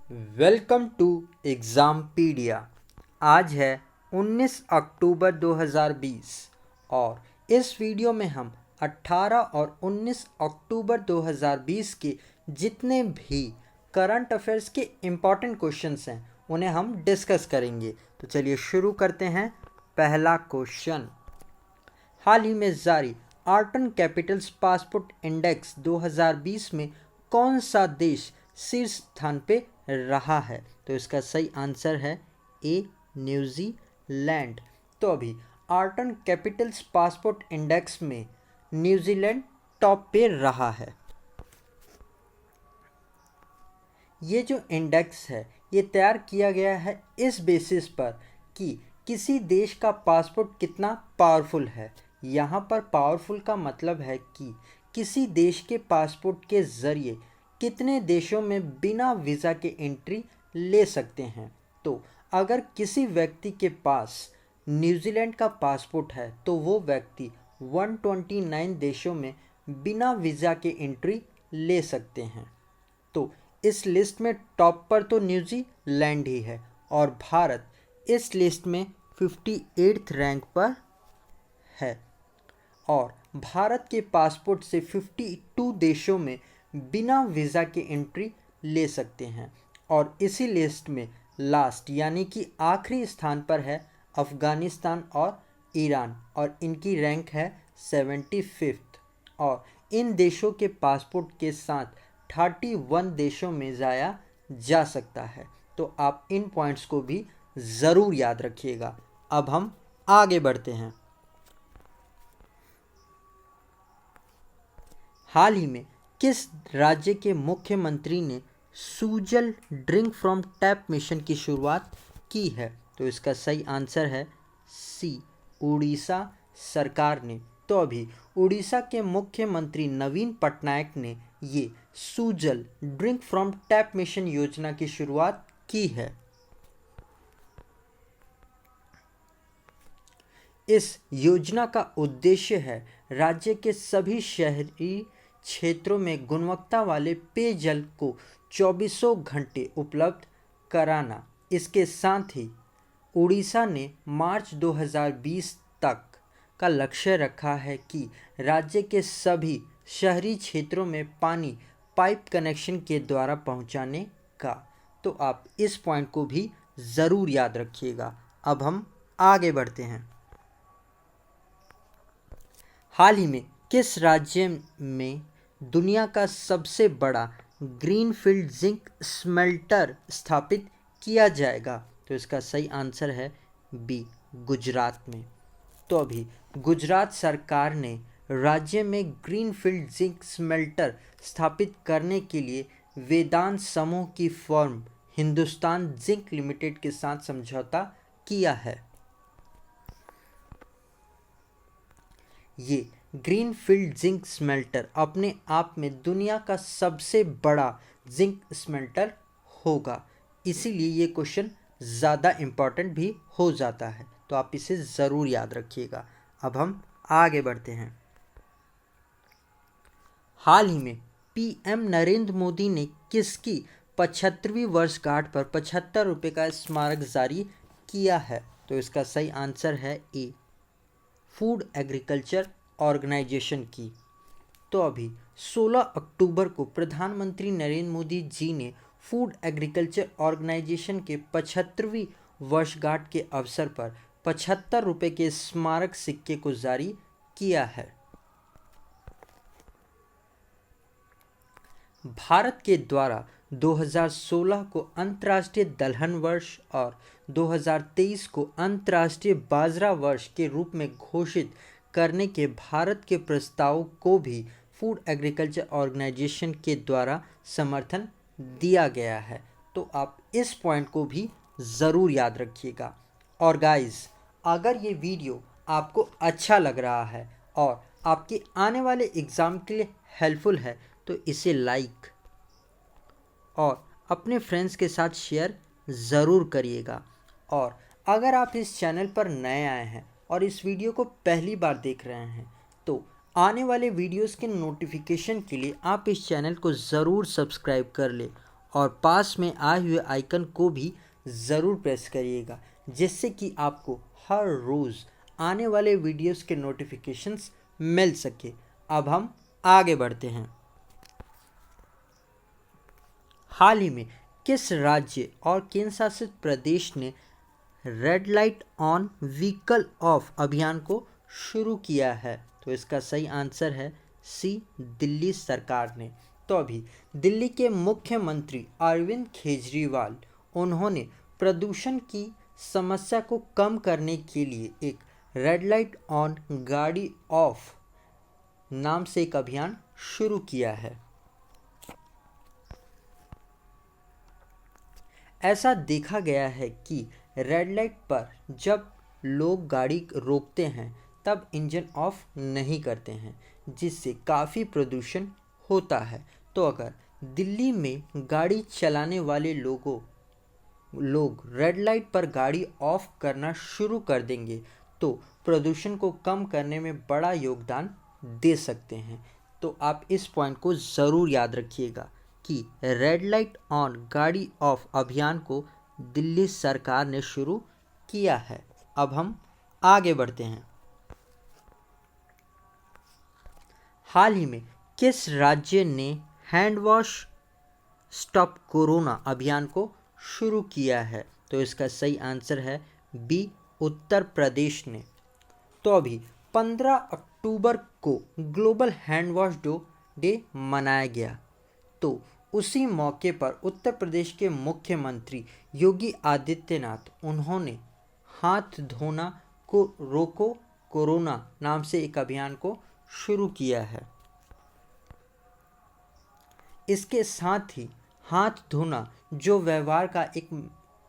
Welcome to एग्ज़ामपीडिया। आज है 19 अक्टूबर 2020 और इस वीडियो में हम 18 और 19 अक्टूबर 2020 के जितने भी करंट अफेयर्स के इम्पॉर्टेंट क्वेश्चंस हैं उन्हें हम डिस्कस करेंगे। तो चलिए शुरू करते हैं। पहला क्वेश्चन, हाल ही में जारी आर्टन कैपिटल्स पासपोर्ट इंडेक्स 2020 में कौन सा देश शीर्ष स्थान पे रहा है? तो इसका सही आंसर है ए, न्यूजीलैंड। तो अभी आर्टन कैपिटल्स पासपोर्ट इंडेक्स में न्यूजीलैंड टॉप पे रहा है। ये जो इंडेक्स है ये तैयार किया गया है इस बेसिस पर कि किसी देश का पासपोर्ट कितना पावरफुल है। यहाँ पर पावरफुल का मतलब है कि किसी देश के पासपोर्ट के ज़रिए कितने देशों में बिना वीज़ा के एंट्री ले सकते हैं। तो अगर किसी व्यक्ति के पास न्यूजीलैंड का पासपोर्ट है तो वो व्यक्ति 129 देशों में बिना वीज़ा के एंट्री ले सकते हैं। तो इस लिस्ट में टॉप पर तो न्यूजीलैंड ही है और भारत इस लिस्ट में 58th रैंक पर है और भारत के पासपोर्ट से 52 देशों में बिना वीज़ा के एंट्री ले सकते हैं। और इसी लिस्ट में लास्ट यानी कि आखिरी स्थान पर है अफ़गानिस्तान और ईरान और इनकी रैंक है 75th। और इन देशों के पासपोर्ट के साथ 31 देशों में जाया जा सकता है। तो आप इन पॉइंट्स को भी ज़रूर याद रखिएगा। अब हम आगे बढ़ते हैं। हाल ही में किस राज्य के मुख्यमंत्री ने Sujal drink from tap mission की शुरुआत की है? तो इसका सही आंसर है सी, उड़ीसा सरकार ने। तो अभी उड़ीसा के मुख्यमंत्री नवीन पटनायक ने ये Sujal drink from tap mission योजना की शुरुआत की है। इस योजना का उद्देश्य है राज्य के सभी शहरी क्षेत्रों में गुणवत्ता वाले पेयजल को 24 घंटे उपलब्ध कराना। इसके साथ ही उड़ीसा ने मार्च 2020 तक का लक्ष्य रखा है कि राज्य के सभी शहरी क्षेत्रों में पानी पाइप कनेक्शन के द्वारा पहुंचाने का। तो आप इस पॉइंट को भी ज़रूर याद रखिएगा। अब हम आगे बढ़ते हैं। हाल ही में किस राज्य में दुनिया का सबसे बड़ा ग्रीनफील्ड जिंक स्मेल्टर स्थापित किया जाएगा? तो इसका सही आंसर है बी, गुजरात में। तो अभी गुजरात सरकार ने राज्य में ग्रीनफील्ड जिंक स्मेल्टर स्थापित करने के लिए वेदांत समूह की फर्म हिंदुस्तान जिंक लिमिटेड के साथ समझौता किया है। ये ग्रीनफील्ड जिंक स्मेल्टर अपने आप में दुनिया का सबसे बड़ा जिंक स्मेल्टर होगा, इसीलिए ये क्वेश्चन ज़्यादा इम्पॉर्टेंट भी हो जाता है। तो आप इसे ज़रूर याद रखिएगा। अब हम आगे बढ़ते हैं। हाल ही में पीएम नरेंद्र मोदी ने किसकी 75वीं वर्षगांठ पर 75 रुपये का स्मारक जारी किया है? तो इसका सही आंसर है ए, फूड एग्रीकल्चर ऑर्गेनाइजेशन की। तो अभी 16 अक्टूबर को प्रधानमंत्री नरेंद्र मोदी जी ने फूड एग्रीकल्चर ऑर्गेनाइजेशन के 75वीं वर्षगांठ के अवसर पर 75 रुपये के स्मारक सिक्के को जारी किया है। भारत के द्वारा 2016 को अंतर्राष्ट्रीय दलहन वर्ष और 2023 को अंतर्राष्ट्रीय बाजरा वर्ष के रूप में घोषित करने के भारत के प्रस्ताव को भी फूड एग्रीकल्चर ऑर्गेनाइजेशन के द्वारा समर्थन दिया गया है। तो आप इस पॉइंट को भी ज़रूर याद रखिएगा। और गाइस, अगर ये वीडियो आपको अच्छा लग रहा है और आपके आने वाले एग्ज़ाम के लिए हेल्पफुल है तो इसे लाइक और अपने फ्रेंड्स के साथ शेयर ज़रूर करिएगा। और अगर आप इस चैनल पर नए आए हैं और इस वीडियो को पहली बार देख रहे हैं तो आने वाले वीडियोस के नोटिफिकेशन के लिए आप इस चैनल को ज़रूर सब्सक्राइब कर लें और पास में आए हुए आइकन को भी ज़रूर प्रेस करिएगा, जिससे कि आपको हर रोज़ आने वाले वीडियोस के नोटिफिकेशंस मिल सके। अब हम आगे बढ़ते हैं। हाल ही में किस राज्य और केंद्र शासित प्रदेश ने red light on vehicle of अभियान को शुरू किया है? तो इसका सही आंसर है सी, दिल्ली सरकार ने। तो अभी दिल्ली के मुख्यमंत्री अरविंद केजरीवाल, उन्होंने प्रदूषण की समस्या को कम करने के लिए एक रेड लाइट ऑन गाड़ी ऑफ नाम से एक अभियान शुरू किया है। ऐसा देखा गया है कि रेड लाइट पर जब लोग गाड़ी रोकते हैं तब इंजन ऑफ नहीं करते हैं, जिससे काफ़ी प्रदूषण होता है। तो अगर दिल्ली में गाड़ी चलाने वाले लोग रेड लाइट पर गाड़ी ऑफ करना शुरू कर देंगे तो प्रदूषण को कम करने में बड़ा योगदान दे सकते हैं। तो आप इस पॉइंट को ज़रूर याद रखिएगा कि रेड लाइट ऑन गाड़ी ऑफ अभियान को दिल्ली सरकार ने शुरू किया है। अब हम आगे बढ़ते हैं। हाल ही में किस राज्य ने हैंड वॉश स्टॉप कोरोना अभियान को शुरू किया है? तो इसका सही आंसर है बी, उत्तर प्रदेश ने। तो अभी 15 अक्टूबर को ग्लोबल हैंड वॉश डे मनाया गया। तो उसी मौके पर उत्तर प्रदेश के मुख्यमंत्री योगी आदित्यनाथ, उन्होंने हाथ धोना को रोको कोरोना नाम से एक अभियान को शुरू किया है। इसके साथ ही हाथ धोना जो व्यवहार का एक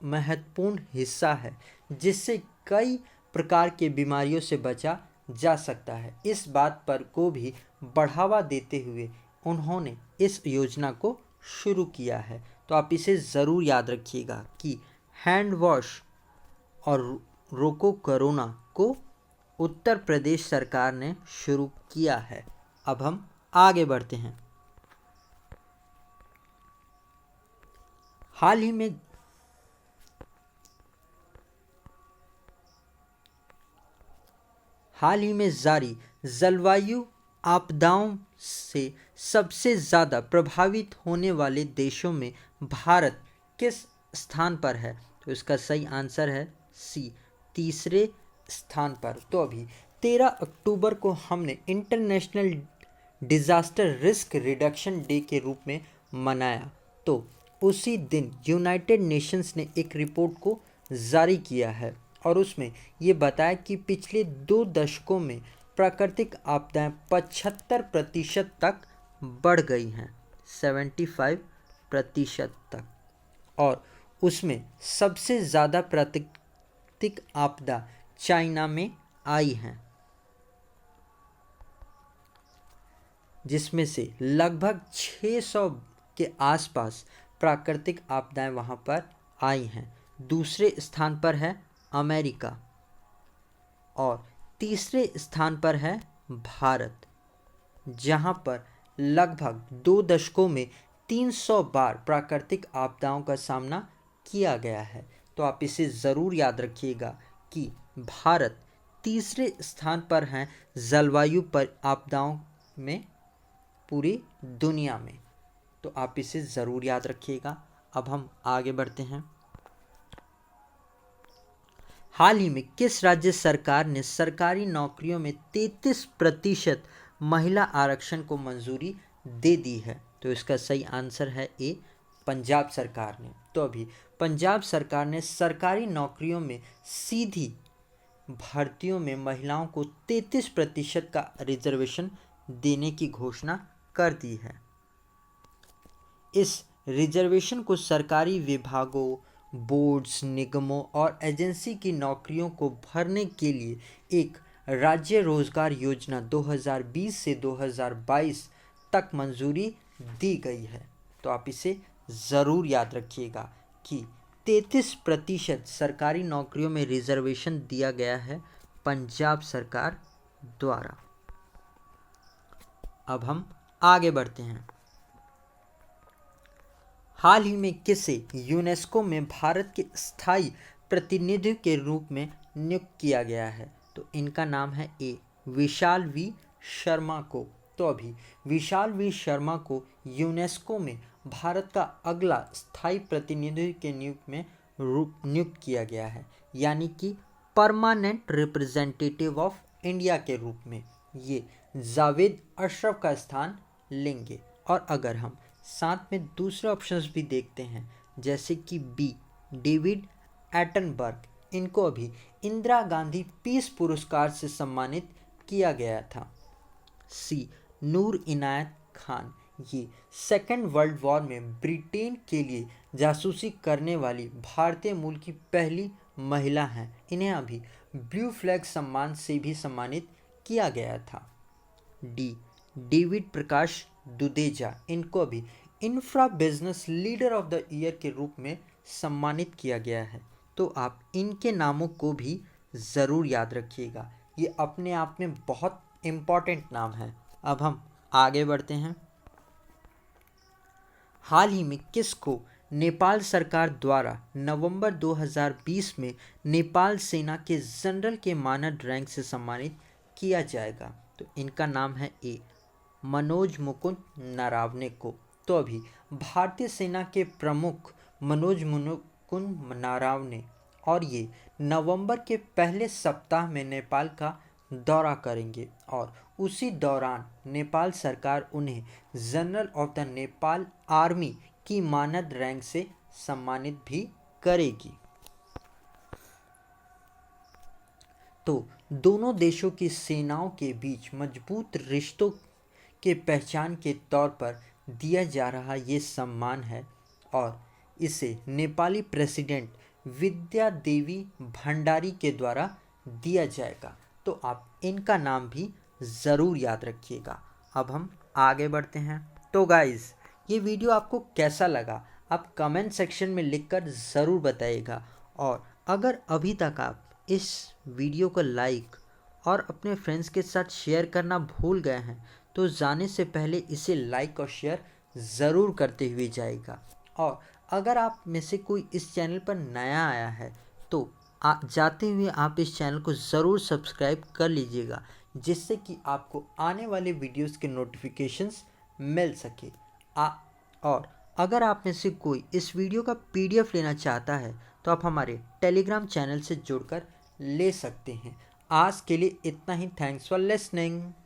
महत्वपूर्ण हिस्सा है, जिससे कई प्रकार के बीमारियों से बचा जा सकता है, इस बात पर को भी बढ़ावा देते हुए उन्होंने इस योजना को शुरू किया है। तो आप इसे ज़रूर याद रखिएगा कि हैंड वॉश और रोको कोरोना को उत्तर प्रदेश सरकार ने शुरू किया है। अब हम आगे बढ़ते हैं। हाल ही में जारी जलवायु आपदाओं से सबसे ज़्यादा प्रभावित होने वाले देशों में भारत किस स्थान पर है? तो इसका सही आंसर है सी, तीसरे स्थान पर। तो अभी 13 अक्टूबर को हमने international disaster risk reduction day के रूप में मनाया। तो उसी दिन यूनाइटेड नेशंस ने एक रिपोर्ट को जारी किया है और उसमें ये बताया कि पिछले 2 दशकों में प्राकृतिक आपदाएं 75% तक बढ़ गई हैं, 75% तक। और उसमें सबसे ज़्यादा प्राकृतिक आपदा चाइना में आई हैं, जिसमें से लगभग 600 के आसपास प्राकृतिक आपदाएं वहाँ पर आई हैं। दूसरे स्थान पर है अमेरिका और तीसरे स्थान पर है भारत, जहाँ पर लगभग 2 दशकों में 300 बार प्राकृतिक आपदाओं का सामना किया गया है। तो आप इसे ज़रूर याद रखिएगा कि भारत तीसरे स्थान पर है जलवायु पर आपदाओं में पूरी दुनिया में। तो आप इसे ज़रूर याद रखिएगा। अब हम आगे बढ़ते हैं। हाल ही में किस राज्य सरकार ने सरकारी नौकरियों में 33% महिला आरक्षण को मंजूरी दे दी है? तो इसका सही आंसर है ए, पंजाब सरकार ने। तो अभी पंजाब सरकार ने सरकारी नौकरियों में सीधी भर्तियों में महिलाओं को 33% का रिजर्वेशन देने की घोषणा कर दी है। इस रिजर्वेशन को सरकारी विभागों, बोर्ड्स, निगमों और एजेंसी की नौकरियों को भरने के लिए एक राज्य रोजगार योजना 2020 से 2022 तक मंजूरी दी गई है। तो आप इसे ज़रूर याद रखिएगा कि 33% सरकारी नौकरियों में रिजर्वेशन दिया गया है पंजाब सरकार द्वारा। अब हम आगे बढ़ते हैं। हाल ही में किसे यूनेस्को में भारत के स्थायी प्रतिनिधि के रूप में नियुक्त किया गया है? तो इनका नाम है ए विशाल वी शर्मा को। तो अभी विशाल वी शर्मा को यूनेस्को में भारत का अगला स्थायी प्रतिनिधि के नियुक्त किया गया है, यानी कि परमानेंट रिप्रेजेंटेटिव ऑफ इंडिया के रूप में ये जावेद अशरफ का स्थान लेंगे। और अगर हम साथ में दूसरे ऑप्शंस भी देखते हैं, जैसे कि बी डेविड एटनबर्ग, इनको अभी इंदिरा गांधी पीस पुरस्कार से सम्मानित किया गया था। सी नूर इनायत खान, ये सेकेंड वर्ल्ड वॉर में ब्रिटेन के लिए जासूसी करने वाली भारतीय मूल की पहली महिला हैं। इन्हें अभी ब्लू फ्लैग सम्मान से भी सम्मानित किया गया था। डी डेविड प्रकाश दुदेजा, इनको अभी infra business leader of the year के रूप में सम्मानित किया गया है। तो आप इनके नामों को भी ज़रूर याद रखिएगा, ये अपने आप में बहुत इम्पॉर्टेंट नाम है। अब हम आगे बढ़ते हैं। हाल ही में किसको नेपाल सरकार द्वारा नवंबर 2020 में नेपाल सेना के जनरल के मानद रैंक से सम्मानित किया जाएगा? तो इनका नाम है ए मनोज मुकुंद नरावने को। तो अभी भारतीय सेना के प्रमुख मनोज मुकुंद नरावने और ये नवंबर के पहले सप्ताह में नेपाल का दौरा करेंगे और उसी दौरान नेपाल सरकार उन्हें general of the Nepal army की मानद रैंक से सम्मानित भी करेगी। तो दोनों देशों की सेनाओं के बीच मजबूत रिश्तों के पहचान के तौर पर दिया जा रहा ये सम्मान है और इसे नेपाली प्रेसिडेंट विद्या देवी भंडारी के द्वारा दिया जाएगा। तो आप इनका नाम भी ज़रूर याद रखिएगा। अब हम आगे बढ़ते हैं। तो गाइज़, ये वीडियो आपको कैसा लगा आप कमेंट सेक्शन में लिखकर ज़रूर बताइएगा। और अगर अभी तक आप इस वीडियो को लाइक और अपने फ्रेंड्स के साथ शेयर करना भूल गए हैं तो जाने से पहले इसे लाइक और शेयर ज़रूर करते हुए जाएगा। और अगर आप में से कोई इस चैनल पर नया आया है तो जाते हुए आप इस चैनल को ज़रूर सब्सक्राइब कर लीजिएगा, जिससे कि आपको आने वाले वीडियोस के नोटिफिकेशंस मिल सके। और अगर आप में से कोई इस वीडियो का PDF लेना चाहता है तो आप हमारे टेलीग्राम चैनल से जुड़कर ले सकते हैं। आज के लिए इतना ही। Thanks for listening.